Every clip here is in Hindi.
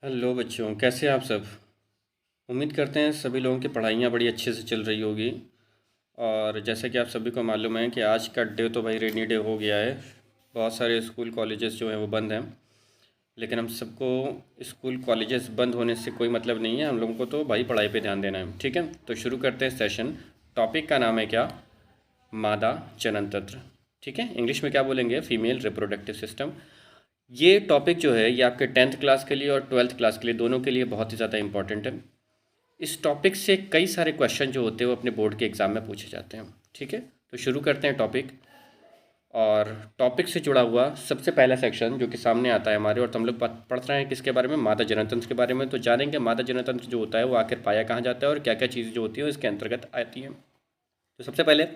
हेलो बच्चों, कैसे हैं आप सब। उम्मीद करते हैं सभी लोगों की पढ़ाइयाँ बड़ी अच्छे से चल रही होगी। और जैसे कि आप सभी को मालूम है कि आज का डे तो भाई रेनी डे हो गया है। बहुत सारे स्कूल कॉलेजेस जो हैं वो बंद हैं। लेकिन हम सबको स्कूल कॉलेजेस बंद होने से कोई मतलब नहीं है, हम लोगों को तो भाई पढ़ाई पे ध्यान देना है। ठीक है, तो शुरू करते हैं सेशन। टॉपिक का नाम है क्या? मादा जनन तंत्र। ठीक है, इंग्लिश में क्या बोलेंगे? Female reproductive system. ये टॉपिक जो है ये आपके 10th क्लास के लिए और 12th क्लास के लिए दोनों के लिए बहुत ही ज़्यादा इंपॉर्टेंट है। इस टॉपिक से कई सारे क्वेश्चन जो होते हैं वो अपने बोर्ड के एग्ज़ाम में पूछे जाते हैं। ठीक है, तो शुरू करते हैं टॉपिक। और टॉपिक से जुड़ा हुआ सबसे पहला सेक्शन जो कि सामने आता है हमारे, और तो हम लोग पढ़ रहे हैं किसके बारे में? मादा जननतंत्र के बारे में। तो जानेंगे मादा जननतंत्र जो होता है वो आखिर पाया कहाँ जाता है और क्या क्या चीज़ें जो होती हैं इसके अंतर्गत आती हैं। तो सबसे पहले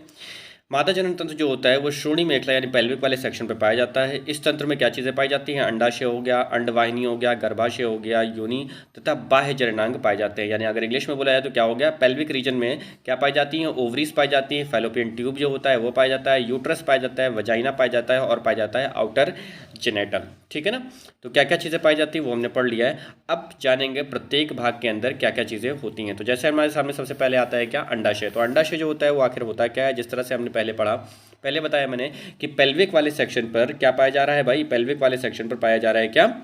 मादा जनन तंत्र जो होता है वो श्रोणि मेखला यानी पेल्विक वाले सेक्शन पर पाया जाता है। इस तंत्र में क्या चीज़ें पाई जाती हैं? अंडाशय हो गया, अंडवाहिनी हो गया, गर्भाशय हो गया, योनि तथा बाह्य जननांग पाए जाते हैं। यानी अगर इंग्लिश में बोला जाए तो क्या हो गया? पेल्विक रीजन में क्या पाई जाती हैं? ओवरीज पाई जाती हैं, फैलोपियन ट्यूब जो होता है वो पाया जाता है, यूट्रस पाया जाता है, वजाइना पाया जाता है और पाया जाता है आउटर जेनेटल। ठीक है ना। तो क्या क्या चीज़ें पाई जाती हैं वो हमने पढ़ लिया है। अब जानेंगे प्रत्येक भाग के अंदर क्या क्या चीज़ें होती हैं। तो जैसे हमारे सामने सबसे पहले आता है क्या? अंडाशय। तो अंडाशय जो होता है वो आखिर होता क्या है? जिस तरह से हमने पहले पढ़ा, पहले बताया मैंने कि पेल्विक वाले सेक्शन पर क्या पाया जा रहा है भाई? पेल्विक वाले सेक्शन पर पाया जा रहा है क्या?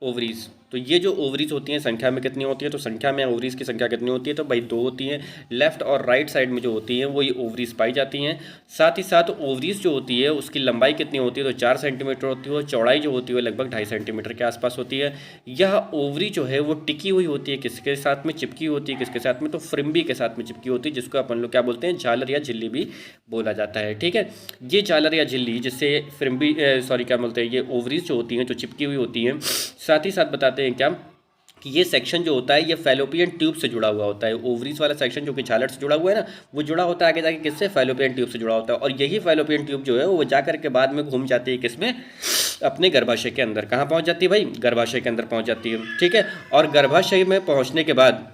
ओवरीज। तो ये जो ओवरीज होती हैं संख्या में कितनी होती है? तो संख्या में ओवरीज की संख्या कितनी होती है? तो भाई 2 होती हैं। लेफ्ट और राइट साइड में जो होती हैं वो ये ओवरीज पाई जाती हैं। साथ ही साथ ओवरीज जो होती है उसकी लंबाई कितनी होती है? तो 4 सेंटीमीटर होती है और चौड़ाई जो होती है लगभग 2.5 सेंटीमीटर के आसपास होती है। यह ओवरी जो है वो टिकी हुई होती है, किसके साथ में? चिपकी होती है। किसके साथ में? तो फ्रिम्बी के साथ में चिपकी होती है, जिसको अपन लोग क्या बोलते हैं? झालर या झिल्ली भी बोला जाता है। ठीक है, ये झालर या झिल्ली जिससे फ्रिम्बी सॉरी क्या बोलते हैं, ये ओवरीज जो होती हैं जो चिपकी हुई होती हैं। साथ ही साथ बताते हैं क्या कि ये सेक्शन जो होता है ये फैलोपियन ट्यूब से जुड़ा हुआ होता है। ओवरीज वाला सेक्शन जो कि झालर से जुड़ा हुआ है ना, वो जुड़ा होता है आगे जाके किससे? फैलोपियन ट्यूब से जुड़ा होता है। और यही फैलोपियन ट्यूब जो है वो जाकर के बाद में घूम जाती है किसमें? अपने गर्भाशय के अंदर। कहाँ पहुंच जाती है भाई? गर्भाशय के अंदर पहुंच जाती है। ठीक है, और गर्भाशय में पहुंचने के बाद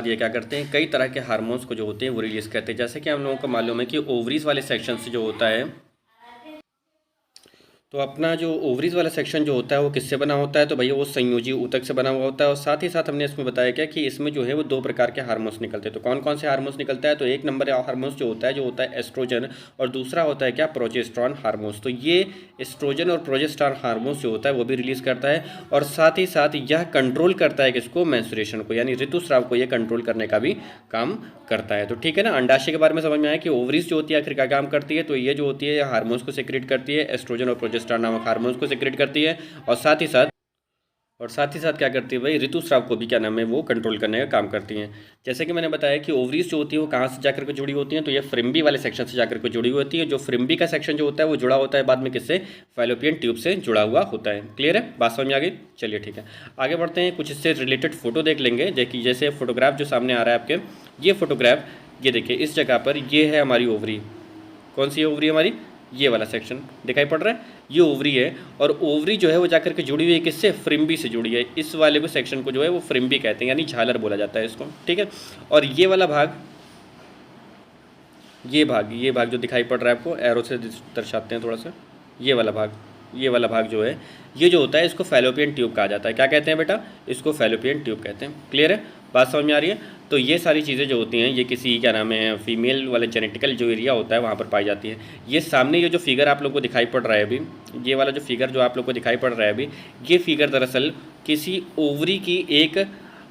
ये क्या करते हैं? कई तरह के हार्मोन्स को जो होते हैं वो रिलीज करते हैं। जैसे कि हम लोगों को मालूम है कि ओवरीज वाले सेक्शन से जो होता है, तो अपना जो ओवरीज वाला सेक्शन जो होता है वो किससे बना होता है? तो भैया वो संयोजी ऊतक से बना हुआ होता है। और साथ ही साथ हमने इसमें बताया क्या कि इसमें जो है वो 2 प्रकार के हार्मोन्स निकलते हैं। तो कौन कौन से हार्मोन्स निकलता है? तो एक नंबर हार्मोन्स जो होता है एस्ट्रोजन, और दूसरा होता है क्या? Progesterone hormones. तो ये एस्ट्रोजन और प्रोजेस्टेरॉन हार्मोन्स जो होता है वो भी रिलीज करता है। और साथ ही साथ यह कंट्रोल करता है किसको? मेंस्ट्रुएशन को, यानी ऋतुस्राव को ये कंट्रोल करने का भी काम करता है। तो ठीक है ना, अंडाशय के बारे में समझ में आया कि ओवरीज जो होती है आखिर क्या काम करती है? तो ये जो होती है हार्मोन्स को सेक्रेट करती है, एस्ट्रोजन और प्रोजेस्टेरॉन नामक हार्मोन्स को सेक्रेट करती है। और साथ ही साथ क्या करती है भाई? ऋतुस्राव को भी क्या नाम है वो कंट्रोल करने का काम करती हैं। जैसे कि मैंने बताया कि ओवरीज जो होती है वो कहाँ से जाकर के जुड़ी होती हैं? तो ये फ्रिम्बी वाले सेक्शन से जाकर के जुड़ी होती है। जो फ्रिम्बी का सेक्शन जो होता है वो जुड़ा होता है बाद में किससे? फैलोपियन ट्यूब से जुड़ा हुआ होता है। क्लियर है? बात समझ में आ गई? चलिए ठीक है, आगे बढ़ते हैं। कुछ इससे रिलेटेड फोटो देख लेंगे। देखिए जैसे फोटोग्राफ जो सामने आ रहा है आपके, ये फोटोग्राफ, ये देखिए इस जगह पर ये है हमारी ओवरी। कौन सी ओवरी हमारी? ये वाला सेक्शन दिखाई पड़ रहा है, ये ओवरी है। और ओवरी जो है वो जाकर के जुड़ी हुई है किससे? फ्रिम्बी से जुड़ी है। इस वाले को सेक्शन को जो है वो फ्रिम्बी कहते हैं, यानी झालर बोला जाता है इसको। ठीक है, और ये वाला भाग, ये भाग जो दिखाई पड़ रहा है आपको, एरो से दर्शाते हैं थोड़ा सा, ये वाला भाग जो है ये जो होता है इसको फैलोपियन ट्यूब कहा जाता है। क्या कहते हैं बेटा? इसको फैलोपियन ट्यूब कहते हैं। क्लियर है? बात समझ में आ रही है? तो ये सारी चीज़ें जो होती हैं ये किसी क्या नाम है फीमेल वाले जेनेटिकल जो एरिया होता है वहाँ पर पाई जाती है। ये सामने ये जो फिगर आप लोग को दिखाई पड़ रहा है अभी, ये वाला जो फिगर जो आप लोग को दिखाई पड़ रहा है अभी, ये फिगर दरअसल किसी ओवरी की एक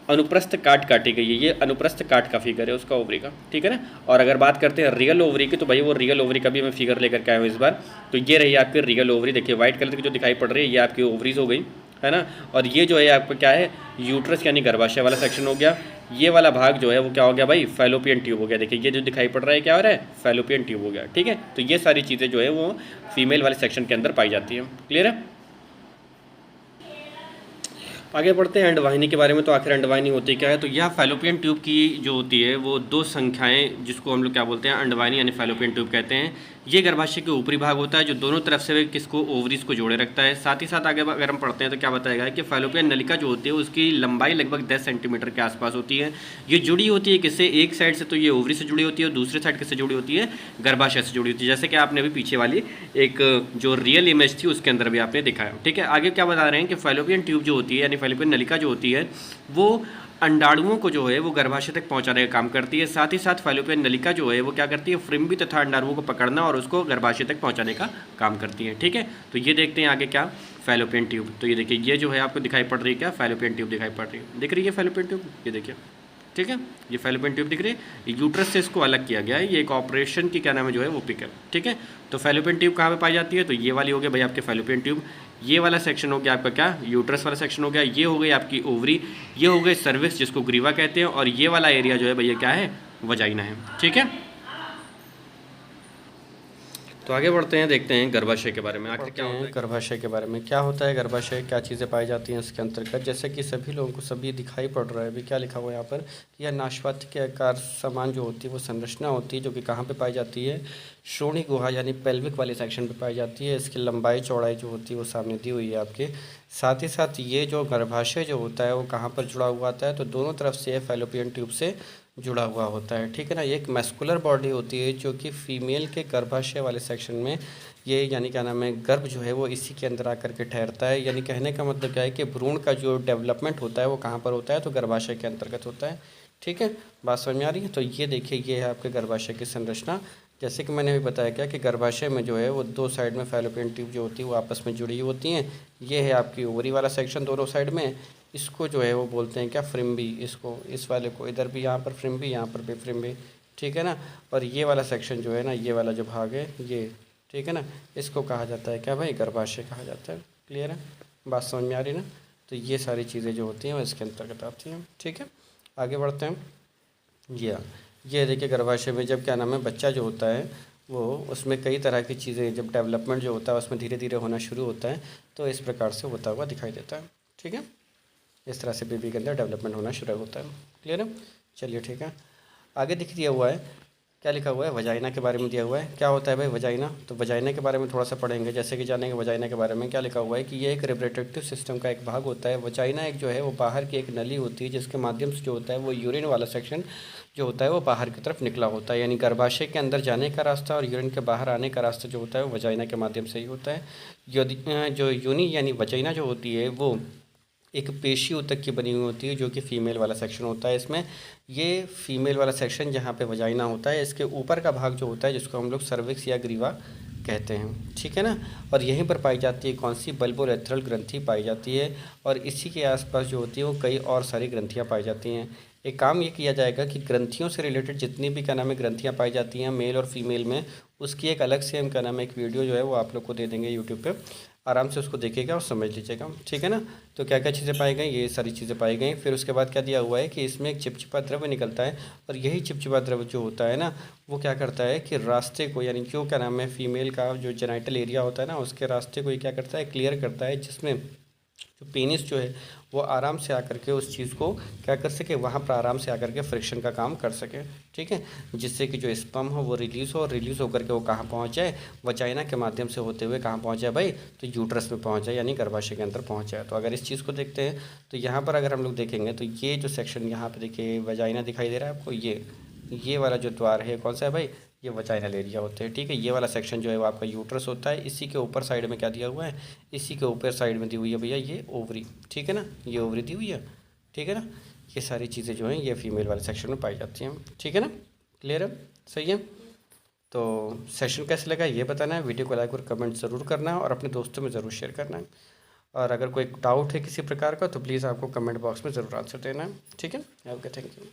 अनुप्रस्थ काट काटी गई है। ये अनुप्रस्थ काट का फिगर है उसका ओवरी का। ठीक है ना। और अगर बात करते हैं रियल ओवरी की, तो भाई वो रियल ओवरी का भी मैं फिगर लेकर के आया हूँ इस बार। तो ये रही आपकी रियल ओवरी। देखिए व्हाइट कलर की जो दिखाई पड़ रही है ये आपकी ओवरीज हो गई, है ना। और ये जो है आपका क्या है? यूट्रस यानी गर्भाशय वाला सेक्शन हो गया। ये वाला भाग जो है वो क्या हो गया भाई? फैलोपियन ट्यूब हो गया। देखिए ये जो दिखाई पड़ रहा है क्या हो रहा है? फैलोपियन ट्यूब हो गया। ठीक है, तो ये सारी चीज़ें जो है वो फीमेल वाले सेक्शन के अंदर पाई जाती हैं। क्लियर है? आगे बढ़ते हैं अंडवाहिनी के बारे में। तो आखिर अंडवाहिनी होती क्या है? तो यह फैलोपियन ट्यूब की जो होती है वो 2 संख्याएं, जिसको हम लोग क्या बोलते हैं? अंडवाहिनी यानी फैलोपियन ट्यूब कहते हैं। ये गर्भाशय के ऊपरी भाग होता है जो दोनों तरफ से किसको ओवरीज को जोड़े रखता है। साथ ही साथ आगे अगर हम पढ़ते हैं तो क्या बताएगा कि फैलोपियन नलिका जो होती है उसकी लंबाई लगभग 10 सेंटीमीटर के आसपास होती है। ये जुड़ी होती है किससे, एक साइड से तो ये ओवरी से जुड़ी होती है और दूसरी साइड किससे जुड़ी होती है, गर्भाशय से जुड़ी होती है। जैसे कि आपने अभी पीछे वाली एक जो रियल इमेज थी उसके अंदर भी आपने दिखाया। ठीक है, आगे क्या बता रहे हैं कि फैलोपियन ट्यूब जो होती है यानी फैलोपियन नलिका जो होती है वो अंडाणुओं को जो है वो गर्भाशय तक पहुंचाने का काम करती है। साथ ही साथ फैलोपियन नलिका जो है वो क्या करती है, फ्रिम्बी तथा अंडाणुओं को पकड़ना और उसको गर्भाशय तक पहुंचाने का काम करती है। ठीक है, तो ये देखते हैं आगे क्या, फैलोपियन ट्यूब। तो ये देखिए ये जो है आपको दिखाई पड़ रही है क्या, फैलोपियन ट्यूब दिखाई पड़ रही है, दिख रही है फैलोपियन ट्यूब, ये देखिए। ठीक है, ये फैलोपियन ट्यूब दिख रही है, यूट्रस से इसको अलग किया गया है, ये एक ऑपरेशन की क्या नाम है जो है वो पिक है। ठीक है, तो फैलोपियन ट्यूब कहाँ पे पाई जाती है, तो ये वाली हो गई भाई आपके फैलोपियन ट्यूब। ये वाला सेक्शन हो गया आपका क्या, यूट्रस वाला सेक्शन हो गया। ये हो गई आपकी ओवरी, ये हो गई सर्विक्स जिसको ग्रीवा कहते हैं, और ये वाला एरिया जो है भैया क्या है, वजाइना है। ठीक है, तो आगे बढ़ते हैं, देखते हैं गर्भाशय के बारे में। आखिर क्या होता है गर्भाशय के बारे में, क्या होता है गर्भाशय, क्या चीज़ें पाई जाती हैं इसके अंतर्गत। जैसे कि सभी लोगों को सभी दिखाई पड़ रहा है अभी, क्या लिखा हुआ है यहाँ पर कि यह नाशपाती के आकार समान जो होती है वो संरचना होती है जो कि कहाँ पे पाई जाती है, श्रोणि गुहा यानी पेल्विक वाले सेक्शन पे पाई जाती है। इसकी लंबाई चौड़ाई जो होती है वो सामने दी हुई है आपके। साथ ही साथ ये जो गर्भाशय जो होता है वो कहाँ पर जुड़ा हुआ आता है, तो दोनों तरफ से फैलोपियन ट्यूब से जुड़ा हुआ होता है। ठीक है ना, ये एक मस्कुलर बॉडी होती है जो कि फीमेल के गर्भाशय वाले सेक्शन में ये यानी क्या नाम है, गर्भ जो है वो इसी के अंदर आकर के ठहरता है। यानी कहने का मतलब क्या है कि भ्रूण का जो डेवलपमेंट होता है वो कहाँ पर होता है, तो गर्भाशय के अंतर्गत होता है। ठीक है, बात समझ में आ रही है। तो ये देखिए ये है आपके गर्भाशय की संरचना। जैसे कि मैंने अभी बताया क्या कि गर्भाशय में जो है वो दो साइड में फैलोपियन ट्यूब जो होती है वो आपस में जुड़ी होती हैं। ये है आपकी ओवरी वाला सेक्शन दोनों साइड में, इसको जो है वो बोलते हैं क्या, फ्रिम्बी। इसको, इस वाले को इधर भी यहाँ पर फ्रिम्बी, यहाँ पर भी फ्रिम्बी। ठीक है ना, और ये वाला सेक्शन जो है ना, ये वाला जो भाग है ये, ठीक है ना, इसको कहा जाता है क्या भाई, गर्भाशय कहा जाता है। क्लियर है, बात समझ में आ रही है ना। तो ये सारी चीज़ें जो होती हैं वो इसके अंतर्गत आती हैं। ठीक है, आगे बढ़ते हैं। ये देखिए गर्भाशय में जब क्या नाम है बच्चा जो होता है वो, उसमें कई तरह की चीज़ें, जब डेवलपमेंट जो होता है उसमें धीरे धीरे होना शुरू होता है, तो इस प्रकार से होता हुआ दिखाई देता है। ठीक है, इस तरह से बेबी के अंदर डेवलपमेंट होना शुरू होता है। क्लियर है, चलिए ठीक है। आगे दिख दिया हुआ है, क्या लिखा हुआ है, वजाइना के बारे में दिया हुआ है। क्या होता है भाई वजाइना, तो वजाइना के बारे में थोड़ा सा पढ़ेंगे। जैसे कि जानेंगे वजाइना के बारे में, क्या लिखा हुआ है कि ये एक रिप्रोडक्टिव सिस्टम का एक भाग होता है। वजाइना एक जो है वो बाहर की एक नली होती है जिसके माध्यम से जो होता है वो यूरिन वाला सेक्शन जो होता है वो बाहर की तरफ निकला होता है। यानी गर्भाशय के अंदर जाने का रास्ता और यूरिन के बाहर आने का रास्ता जो होता है वो वजाइना के माध्यम से ही होता है। जो यूनि यानी वजाइना जो होती है वो एक पेशी ऊतक की बनी हुई होती है जो कि फीमेल वाला सेक्शन होता है। इसमें ये फीमेल वाला सेक्शन जहाँ पे वजाइना होता है, इसके ऊपर का भाग जो होता है जिसको हम लोग सर्विक्स या ग्रीवा कहते हैं। ठीक है ना, और यहीं पर पाई जाती है कौन सी, बल्बोरेथ्रल ग्रंथि पाई जाती है, और इसी के आसपास जो होती है वो कई और सारी ग्रंथियाँ पाई जाती हैं। एक काम ये किया जाएगा कि ग्रंथियों से रिलेटेड जितनी भी क्या नाम है ग्रंथियाँ पाई जाती हैं मेल और फीमेल में, उसकी एक अलग से हम क्या नाम है एक वीडियो जो है वो आप लोग को दे देंगे यूट्यूब पे, आराम से उसको देखिएगा और समझ लीजिएगा। ठीक है ना, तो क्या क्या चीज़ें पाई गई, ये सारी चीज़ें पाई गई। फिर उसके बाद क्या दिया हुआ है कि इसमें एक चिपचिपा द्रव्य निकलता है, और यही चिपचिपा द्रव्य जो होता है ना वो क्या करता है कि रास्ते को, यानी जो क्या नाम है फीमेल का जो जेनाइटल एरिया होता है ना उसके रास्ते को ये क्या करता है, क्लियर करता है, जिसमें जो पेनिस जो है वो आराम से आकर के उस चीज़ को क्या कर सके, वहाँ पर आराम से आकर के फ्रिक्शन का काम कर सके। ठीक है, जिससे कि जो स्पर्म हो वो रिलीज़ हो, और रिलीज़ होकर के वो कहाँ पहुँच जाए, वजाइना के माध्यम से होते हुए कहाँ पहुँच जाए भाई, तो यूट्रस में पहुँच जाए, यानी गर्भाशय के अंदर पहुँच जाए। तो अगर इस चीज़ को देखते हैं तो यहाँ पर अगर हम लोग देखेंगे तो ये जो सेक्शन यहाँ पर देखिए वजाइना दिखाई दे रहा है आपको, ये वाला जो द्वार है कौन सा है भाई, ये वजाइनल एरिया होते हैं। ठीक है, ये वाला सेक्शन जो है वो आपका यूट्रस होता है। इसी के ऊपर साइड में क्या दिया हुआ है, इसी के ऊपर साइड में दी हुई है भैया ये ओवरी। ठीक है ना, ये ओवरी दी हुई है। ठीक है ना, ये सारी चीज़ें जो हैं ये फीमेल वाले सेक्शन में पाई जाती हैं। ठीक है ना, क्लियर है, सही है। तो सेशन कैसे लगा ये बताना है, वीडियो को लाइक और कमेंट ज़रूर करना है, और अपने दोस्तों में ज़रूर शेयर करना है। और अगर कोई डाउट है किसी प्रकार का तो प्लीज़ आपको कमेंट बॉक्स में ज़रूर आंसर देना है। ठीक है, ओके, थैंक यू।